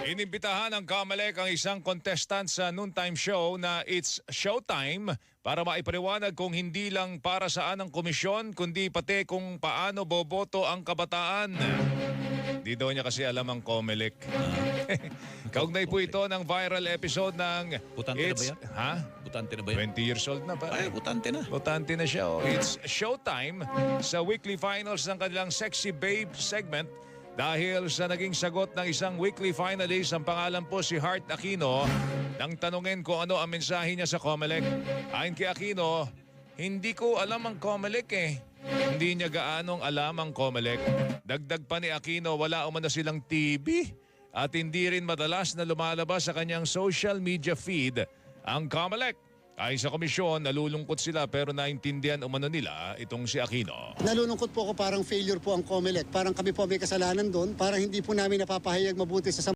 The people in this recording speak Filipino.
Inimbitahan ng COMELEC ang isang contestant sa noontime show na It's Showtime para maipaliwanag kung hindi lang para saan ang komisyon kundi pati kung paano boboto ang kabataan. Di daw niya kasi alam ang COMELEC. Kaugnay po ito ng viral episode ng Butante na ba It's... yan? Ha? Butante na ba yan? 20 years old na pa. Ay, butante na. Botante na siya. Oh. It's Showtime sa weekly finals ng kanilang Sexy Babe segment dahil sa naging sagot ng isang weekly finalist ang pangalan po si Heart Aquino nang tanungin kung ano ang mensahe niya sa COMELEC. Ayon kay Aquino, hindi ko alam ang COMELEC eh. Hindi niya gaanong alam ang COMELEC. Dagdag pa ni Aquino, wala umano silang TV at hindi rin madalas na lumalabas sa kanyang social media feed ang COMELEC. Ayon sa komisyon, nalulungkot sila pero naintindihan umano nila itong si Aquino. Nalulungkot po ako, parang failure po ang COMELEC. Parang kami po may kasalanan doon, parang hindi po namin napapahayag mabuti sa